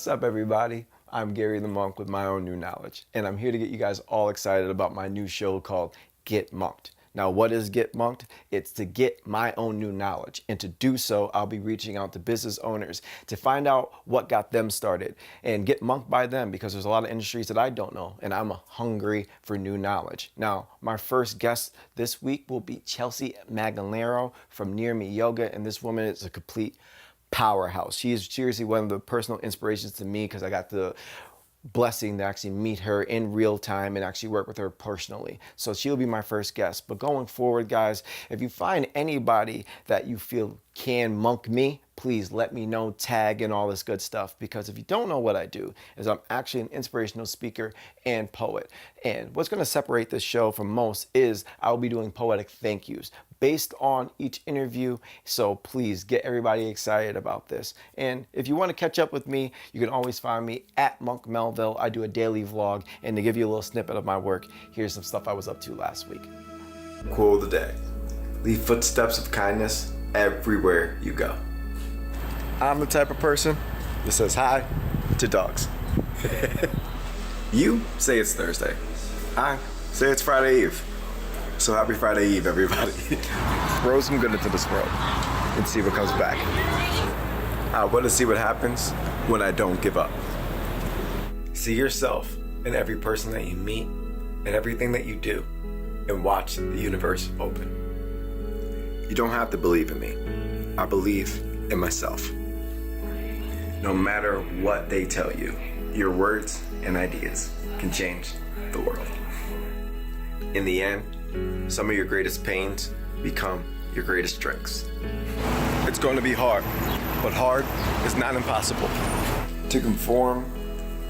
What's up, everybody? I'm Gary the Monk with My Own New Knowledge, and I'm here to get you guys all excited about my new show called Get Monked. Now, what is Get Monked? It's to get my own new knowledge, and to do so, I'll be reaching out to business owners to find out what got them started and get monked by them, because there's a lot of industries that I don't know, and I'm hungry for new knowledge. Now, my first guest this week will be Chelsea Maganero from Near Me Yoga, and this woman is a complete powerhouse. She is seriously one of the personal inspirations to me, because I got the blessing to actually meet her in real time and actually work with her personally. So she'll be my first guest. But going forward, guys, if you find anybody that you feel can monk me, please let me know, tag, and all this good stuff. Because if you don't know what I do, is I'm actually an inspirational speaker and poet. And what's going to separate this show from most is I'll be doing poetic thank yous based on each interview. So please get everybody excited about this. And if you want to catch up with me, you can always find me at Monk Melville. I do a daily vlog, and to give you a little snippet of my work, here's some stuff I was up to last week. Quote of the day: leave footsteps of kindness everywhere you go. I'm the type of person that says hi to dogs. You say it's Thursday. I say it's Friday Eve. So happy Friday Eve, everybody. Throw some good into this world and see what comes back. I want to see what happens when I don't give up. See yourself in every person that you meet and everything that you do, and watch the universe open. You don't have to believe in me. I believe in myself. No matter what they tell you, your words and ideas can change the world. In the end, some of your greatest pains become your greatest strengths. It's going to be hard, but hard is not impossible. To conform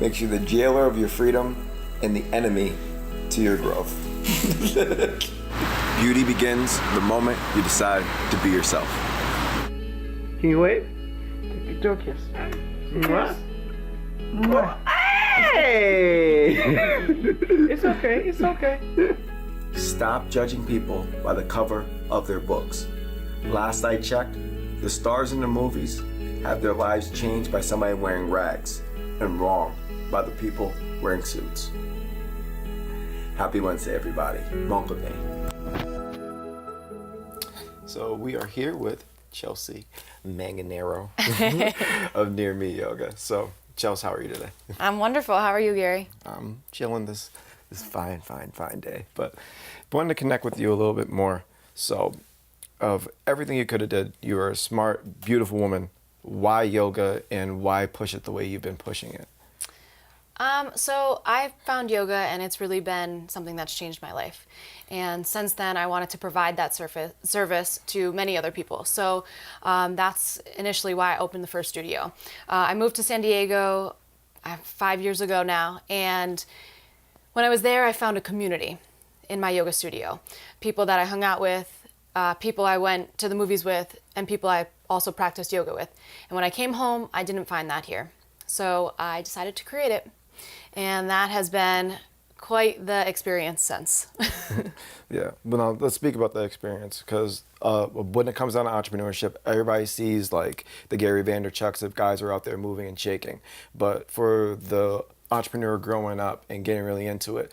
makes you the jailer of your freedom and the enemy to your growth. Beauty begins the moment you decide to be yourself. Can you wave? Do a kiss. Mwah. Mwah. Hey! It's okay, it's okay. Stop judging people by the cover of their books. Last I checked, the stars in the movies have their lives changed by somebody wearing rags, and wrong by the people wearing suits. Happy Wednesday, everybody. Monk with me. So we are here with Chelsea Maganero of Near Me Yoga. So, Chelsea, how are you today? I'm wonderful. How are you, Gary? I'm chilling this fine day. But wanted to connect with you a little bit more. So, of everything you could have did, you are a smart, beautiful woman. Why yoga, and why push it the way you've been pushing it? So I found yoga, and it's really been something that's changed my life. And since then, I wanted to provide that service to many other people. So that's initially why I opened the first studio. I moved to San Diego 5 years ago now, and when I was there, I found a community in my yoga studio. People that I hung out with, people I went to the movies with, and people I also practiced yoga with. And when I came home, I didn't find that here. So I decided to create it. And that has been quite the experience since. Yeah, but now let's speak about the experience, because when it comes down to entrepreneurship, everybody sees like the Gary Vaynerchuks of guys who are out there moving and shaking. But for the entrepreneur growing up and getting really into it,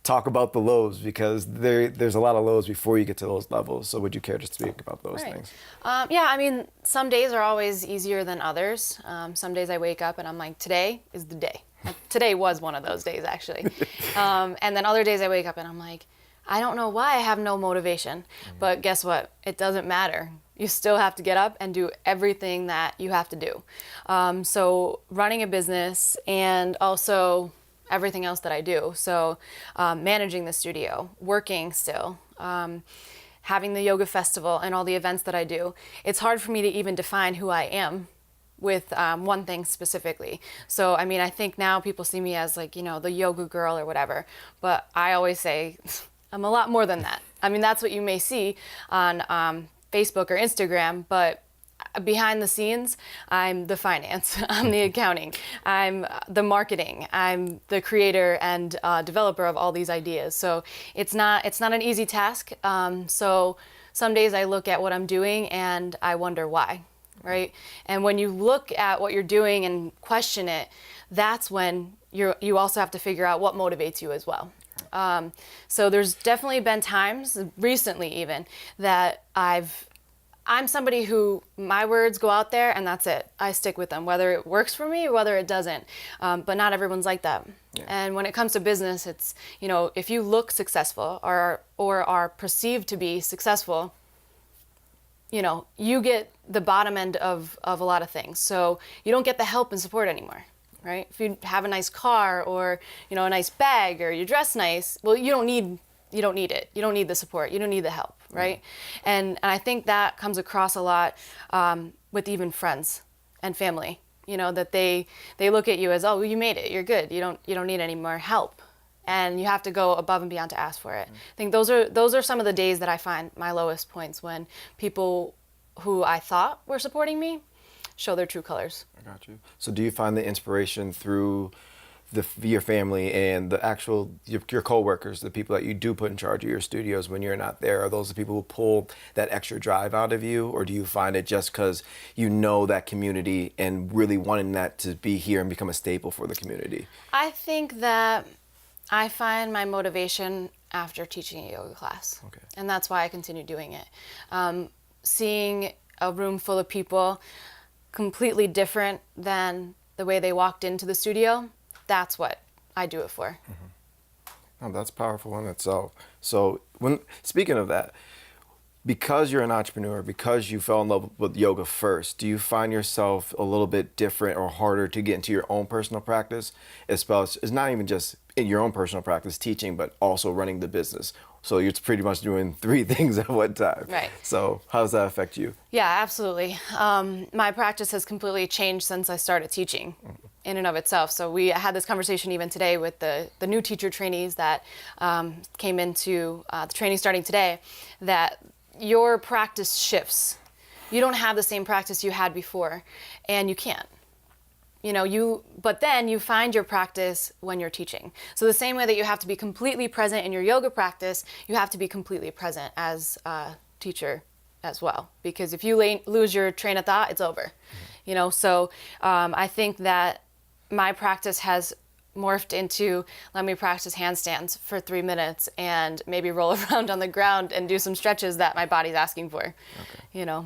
talk about the lows, because there's a lot of lows before you get to those levels. So would you care to speak about those things? Yeah, I mean, some days are always easier than others. Some days I wake up and I'm like, today is the day. Today was one of those days, actually. And then other days I wake up and I'm like, I don't know why I have no motivation. But guess what? It doesn't matter. You still have to get up and do everything that you have to do. So running a business, and also everything else that I do. So managing the studio, working still, having the yoga festival and all the events that I do. It's hard for me to even define who I am with one thing specifically. So, I mean, I think now people see me as like, you know, the yoga girl or whatever, but I always say I'm a lot more than that. I mean, that's what you may see on Facebook or Instagram, but behind the scenes, I'm the finance, I'm the accounting, I'm the marketing, I'm the creator and developer of all these ideas. So it's not an easy task. So some days I look at what I'm doing and I wonder why. right? And when you look at what you're doing and question it, that's when you also have to figure out what motivates you as well. So there's definitely been times, recently even, that I'm somebody who my words go out there and that's it. I stick with them, whether it works for me or whether it doesn't. But not everyone's like that. Yeah. And when it comes to business, it's, if you look successful or are perceived to be successful, you get the bottom end of a lot of things. So you don't get the help and support anymore, right? If you have a nice car or, a nice bag or you dress nice, well, you don't need it. You don't need the support. You don't need the help, right? Mm-hmm. And I think that comes across a lot with even friends and family, that they look at you as, oh, well, you made it. You're good. You don't need any more help. And you have to go above and beyond to ask for it. Mm-hmm. I think those are some of the days that I find my lowest points, when people who I thought were supporting me show their true colors. I got you. So do you find the inspiration through your family and the actual your coworkers, the people that you do put in charge of your studios when you're not there? Are those the people who pull that extra drive out of you, or do you find it just because you know that community and really wanting that to be here and become a staple for the community? I think that I find my motivation after teaching a yoga class. Okay. And that's why I continue doing it. Seeing a room full of people completely different than the way they walked into the studio, that's what I do it for. Mm-hmm. Oh, that's powerful in itself. So speaking of that, because you're an entrepreneur, because you fell in love with yoga first, do you find yourself a little bit different or harder to get into your own personal practice? It's not even just in your own personal practice teaching, but also running the business. So you're pretty much doing 3 things at one time. Right. So how does that affect you? Yeah, absolutely. My practice has completely changed since I started teaching in and of itself. So we had this conversation even today with the new teacher trainees that came into the training starting today, that your practice shifts. You don't have the same practice you had before, and you can't. But then you find your practice when you're teaching. So the same way that you have to be completely present in your yoga practice, you have to be completely present as a teacher as well. Because if you lose your train of thought, it's over. So I think that my practice has morphed into, let me practice handstands for 3 minutes and maybe roll around on the ground and do some stretches that my body's asking for. Okay.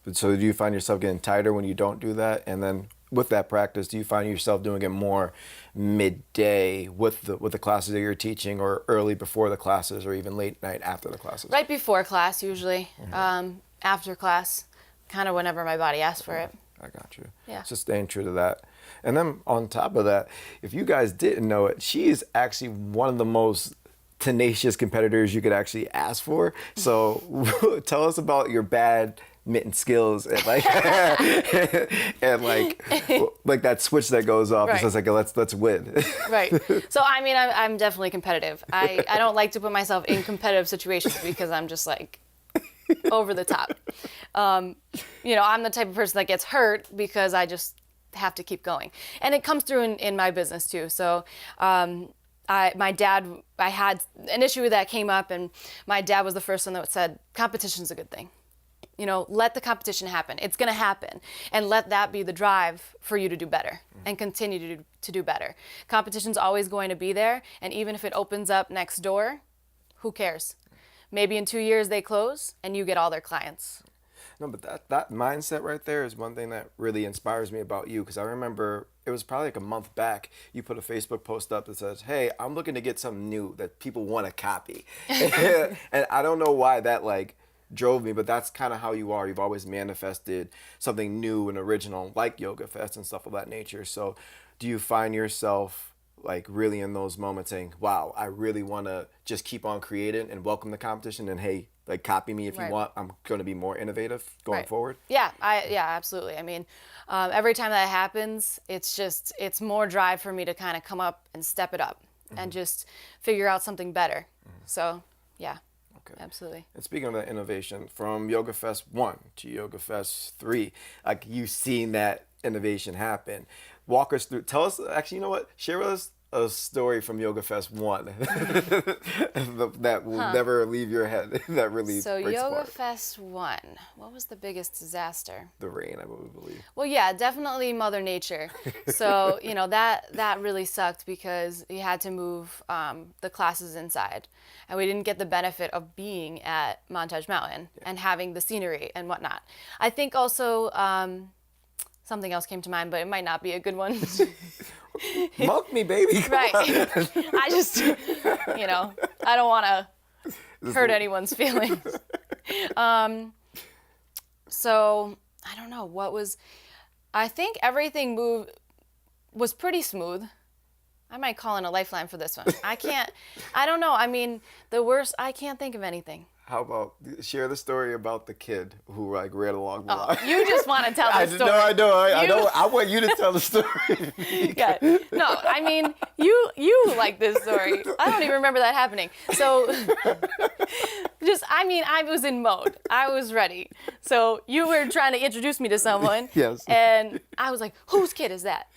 But so do you find yourself getting tighter when you don't do that? And then with that practice, do you find yourself doing it more midday with the classes that you're teaching, or early before the classes, or even late night after the classes? Right before class, usually. Mm-hmm. After class, kind of whenever my body asks for it. I got you. Yeah. Just staying true to that. And then on top of that, if you guys didn't know it, she is actually one of the most tenacious competitors you could actually ask for. So tell us about your bad mitten skills and like and like that switch that goes off. Right. It's like let's win. Right. So I mean, I'm definitely competitive. I don't like to put myself in competitive situations because I'm just like over the top. I'm the type of person that gets hurt because I just have to keep going, and it comes through in my business too. So my dad, I had an issue that came up, and my dad was the first one that said competition's a good thing. Let the competition happen. It's going to happen, and let that be the drive for you to do better and continue to do better. Competition's always going to be there, and even if it opens up next door, who cares? Maybe in 2 years they close and you get all their clients. No, but that mindset right there is one thing that really inspires me about you, because I remember it was probably like a month back, you put a Facebook post up that says, hey, I'm looking to get something new that people want to copy. And I don't know why that drove me, but that's kind of how you are. You've always manifested something new and original, like Yoga Fest and stuff of that nature. So do you find yourself really in those moments saying, wow, I really want to just keep on creating and welcome the competition, and hey, copy me if you want. I'm going to be more innovative going forward. Yeah, absolutely. I mean, every time that happens, it's more drive for me to kind of come up and step it up and just figure out something better. So yeah. Okay. Absolutely. And speaking of that innovation, from Yoga Fest 1 to Yoga Fest 3, you've seen that innovation happen. Walk us through, tell us, actually, you know what? Share with us a story from Yoga Fest 1 that will never leave your head. That really So breaks Yoga apart. Fest 1, what was the biggest disaster? The rain, I believe. Well, yeah, definitely Mother Nature. So, that really sucked because we had to move the classes inside. And we didn't get the benefit of being at Montage Mountain and having the scenery and whatnot. I think also something else came to mind, but it might not be a good one. Monk me, baby. Come Right. on. I just, I don't want to hurt anyone's feelings. So, I don't know, I think everything was pretty smooth. I might call in a lifeline for this one. I don't know. I mean, the worst, I can't think of anything. How about share the story about the kid who ran along the line? You just want to tell the story. I know. I want you to tell the story. Yeah. No, I mean, you like this story. I don't even remember that happening. So, I was in mode. I was ready. So you were trying to introduce me to someone. Yes. And I was like, whose kid is that?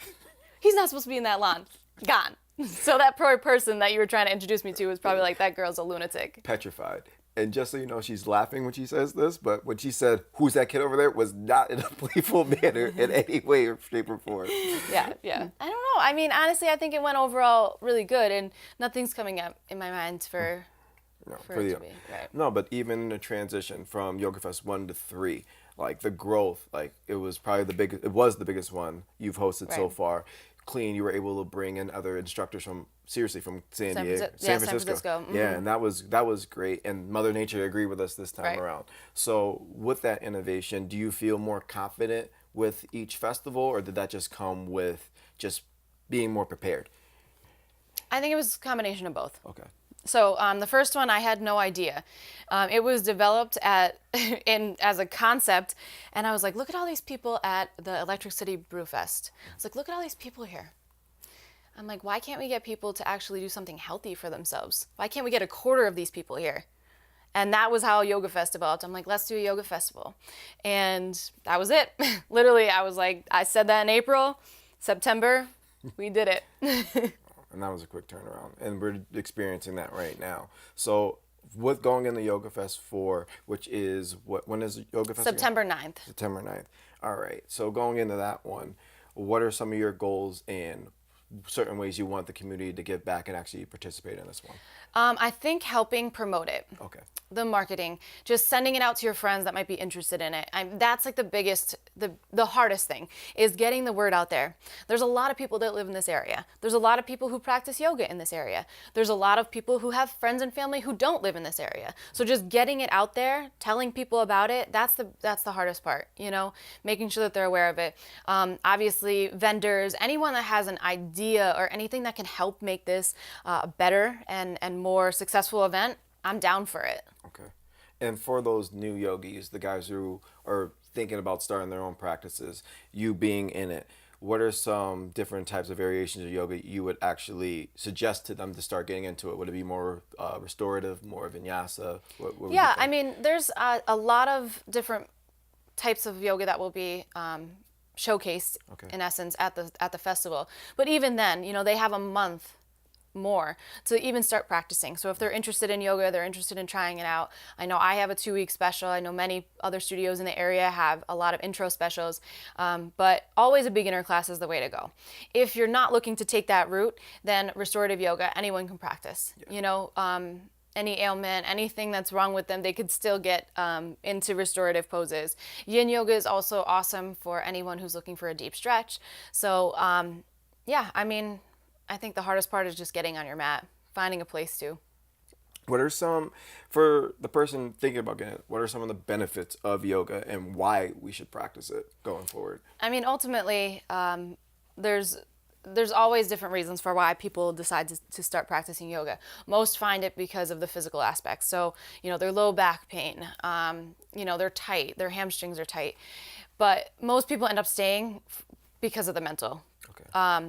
He's not supposed to be in that lawn. Gone. So that poor person that you were trying to introduce me to was probably like, that girl's a lunatic. Petrified. And just so you know, she's laughing when she says this, but when she said, "Who's that kid over there?" was not in a playful manner in any way or shape or form. Yeah. I don't know. I mean, honestly, I think it went overall really good, and nothing's coming up in my mind for it to be. Right. No, but even in the transition from Yoga Fest 1 to 3, like the growth, like it was the biggest one you've hosted so Right. far. Clean, you were able to bring in other instructors from San Francisco. Mm-hmm. Yeah, and that was great. And Mother Nature agreed with us this time Right. around. So with that innovation, do you feel more confident with each festival, or did that just come with just being more prepared? I think it was a combination of both. Okay. So the first one, I had no idea. It was developed as a concept, and I was like, look at all these people at the Electric City Brewfest. I was like, look at all these people here. I'm like, why can't we get people to actually do something healthy for themselves? Why can't we get a quarter of these people here? And that was how Yoga Fest developed. I'm like, let's do a yoga festival. And that was it. Literally, I was like, I said that in April, September, we did it. And that was a quick turnaround. And we're experiencing that right now. So with going into Yoga Fest 4, which is, when is Yoga Fest again? September 9th. September 9th. All right. So going into that one, what are some of your goals and certain ways you want the community to give back and actually participate in this one? I think helping promote it. Okay. The marketing, just sending it out to your friends that might be interested in it. That's like the biggest, the hardest thing is getting the word out there. There's a lot of people that live in this area. There's a lot of people who practice yoga in this area. There's a lot of people who have friends and family who don't live in this area. So just getting it out there, telling people about it, that's the hardest part, making sure that they're aware of it. Obviously, vendors, anyone that has an idea or anything that can help make this a better and more successful event, I'm down for it. Okay. And for those new yogis, the guys who are thinking about starting their own practices, you being in it, what are some different types of variations of yoga you would actually suggest to them to start getting into it? Would it be more restorative, more vinyasa? What would you Yeah, think? I mean, there's a lot of different types of yoga that will be showcased, Okay. in essence, at the festival. But even then, they have a month more to even start practicing. So if they're interested in yoga, they're interested in trying it out. I know I have a 2-week special. I know many other studios in the area have a lot of intro specials, but always a beginner class is the way to go. If you're not looking to take that route, then restorative yoga, anyone can practice. Any ailment, anything that's wrong with them, they could still get into restorative poses. Yin yoga is also awesome for anyone who's looking for a deep stretch. So I think the hardest part is just getting on your mat, finding a place to. What are some, for the person thinking about getting it, what are some of the benefits of yoga and why we should practice it going forward? I mean, ultimately, there's always different reasons for why people decide to start practicing yoga. Most find it because of the physical aspects. So, their low back pain, they're tight, their hamstrings are tight. But most people end up staying because of the mental.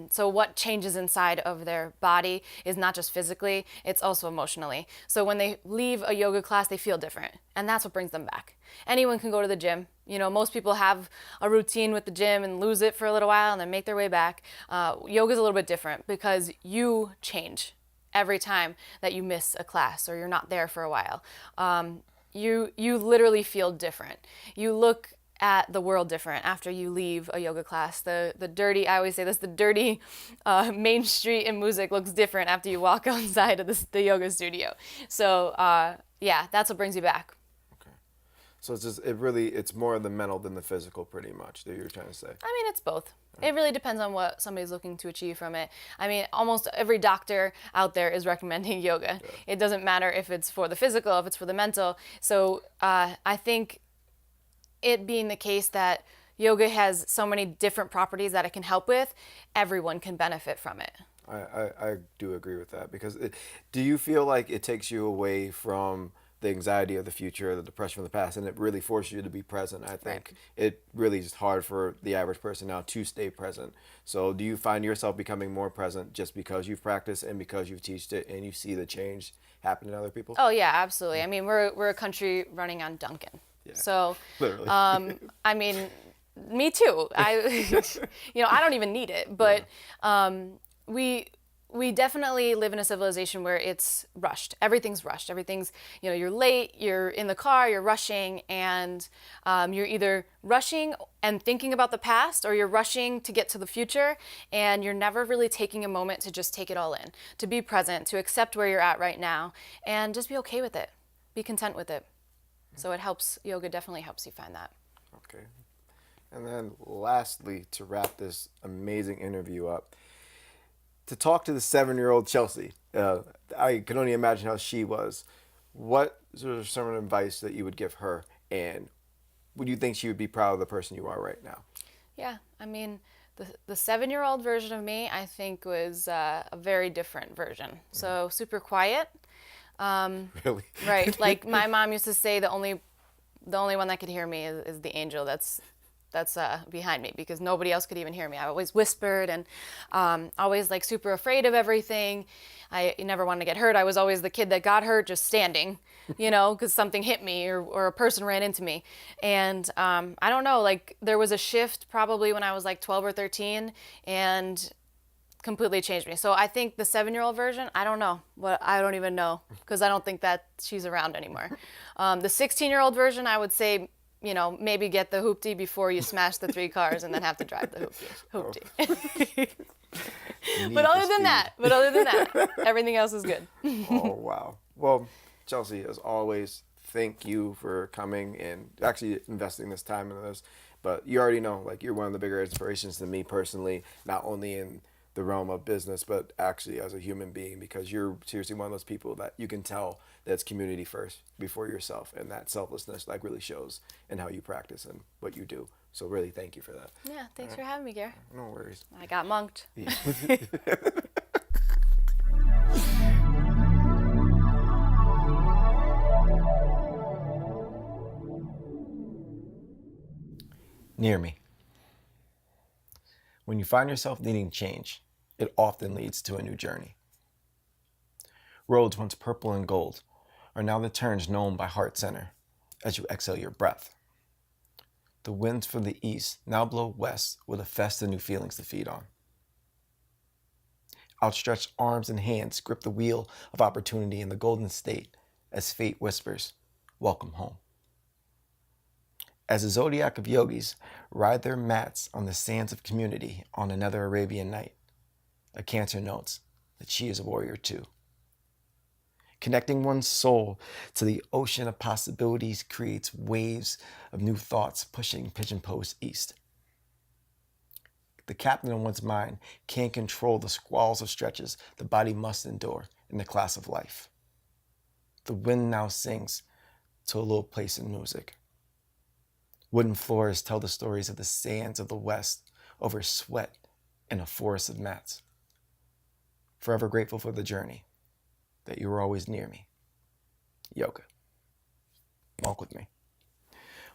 So what changes inside of their body is not just physically, it's also emotionally. So when they leave a yoga class, they feel different. And that's what brings them back. Anyone can go to the gym. You know, most people have a routine with the gym and lose it for a little while and then make their way back. Yoga's a little bit different because you change every time that you miss a class or you're not there for a while. You literally feel different. You look at the world different after you leave a yoga class. The dirty, I always say this, the dirty main street in Music looks different after you walk outside of the yoga studio. So yeah, that's what brings you back. Okay. So it's more the mental than the physical, pretty much, that you're trying to say. I mean, it's both. It really depends on what somebody's looking to achieve from it. I mean, almost every doctor out there is recommending yoga. Yeah. It doesn't matter if it's for the physical, if it's for the mental. So I think it being the case that yoga has so many different properties that it can help with, everyone can benefit from it. I do agree with that, because do you feel like it takes you away from the anxiety of the future or the depression of the past, and it really forces you to be present? I think it really is hard for the average person now to stay present. So do you find yourself becoming more present just because you've practiced and because you've taught it and you see the change happen in other people? Oh yeah, absolutely. I mean, we're a country running on Dunkin'. Yeah. So, literally. I mean, me too. I don't even need it, but we definitely live in a civilization where it's rushed. Everything's rushed. Everything's, you're late, you're in the car, you're rushing, and you're either rushing and thinking about the past, or you're rushing to get to the future, and you're never really taking a moment to just take it all in, to be present, to accept where you're at right now, and just be okay with it. Be content with it. So yoga definitely helps you find that. Okay. And then lastly, to wrap this amazing interview up, to talk to the 7-year-old Chelsea, I can only imagine how she was. What sort of some advice that you would give her, and would you think she would be proud of the person you are right now? Yeah, I mean, the 7-year-old version of me, I think, was a very different version. So super quiet. Really? Right. Like my mom used to say, the only one that could hear me is the angel that's behind me, because nobody else could even hear me. I always whispered and always like super afraid of everything. I never wanted to get hurt. I was always the kid that got hurt just standing, because something hit me or a person ran into me. And I don't know, like there was a shift probably when I was like 12 or 13, and completely changed me. So I think the 7-year-old version, I don't know. I don't even know, because I don't think that she's around anymore. The 16-year-old version, I would say, maybe get the hoopty before you smash the 3 cars and then have to drive the hoopty. But other than that, everything else is good. Oh, wow. Well, Chelsea, as always, thank you for coming and actually investing this time into this. But you already know, like, you're one of the bigger inspirations to me personally, not only in the realm of business, but actually as a human being, because you're seriously one of those people that you can tell that's community first before yourself, and that selflessness like really shows in how you practice and what you do. So really thank you for that. Yeah, thanks for having me, Gare. No worries. I got monked. Yeah. Near me. When you find yourself needing change, it often leads to a new journey. Roads once purple and gold are now the turns known by heart center as you exhale your breath. The winds from the east now blow west with a fest of new feelings to feed on. Outstretched arms and hands grip the wheel of opportunity in the golden state as fate whispers, welcome home. As a zodiac of yogis ride their mats on the sands of community on another Arabian night, a Cancer notes that she is a warrior too. Connecting one's soul to the ocean of possibilities creates waves of new thoughts pushing pigeon posts east. The captain of one's mind can't control the squalls of stretches the body must endure in the class of life. The wind now sings to a little place in music. Wooden floors tell the stories of the sands of the West over sweat in a forest of mats. Forever grateful for the journey, that you were always near me. Yoga. Walk with me.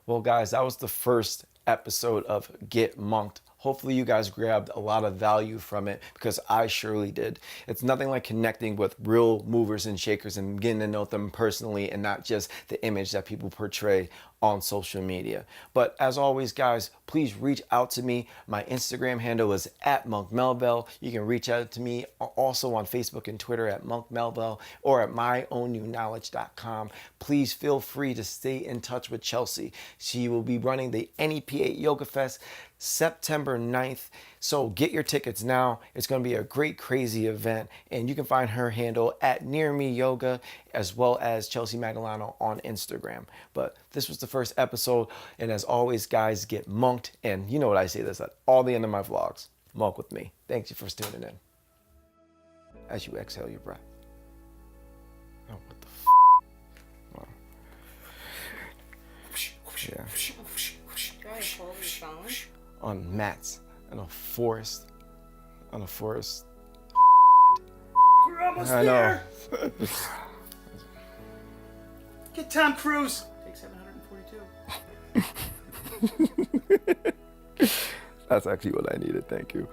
Well, guys, that was the first episode of Get Monked Hopefully you guys grabbed a lot of value from it, because I surely did. It's nothing like connecting with real movers and shakers and getting to know them personally, and not just the image that people portray on social media. But as always, guys, please reach out to me. My Instagram handle is @MonkMelville. You can reach out to me also on Facebook and Twitter @MonkMelville, or at myownewknowledge.com. Please feel free to stay in touch with Chelsea. She will be running the NEPA Yoga Fest September 9th. So get your tickets now. It's going to be a great, crazy event. And you can find her handle @NearMeYoga, as well as Chelsea Magdaleno on Instagram. But this was the first episode. And as always, guys, get monked. And you know what I say this at all the end of my vlogs. Monk with me. Thank you for tuning in. As you exhale your breath. Oh, what the f***? Wow. Yeah. On mats in a forest. On a forest. We're almost I there. know. Get Tom Cruise. Take 742. That's actually what I needed. Thank you.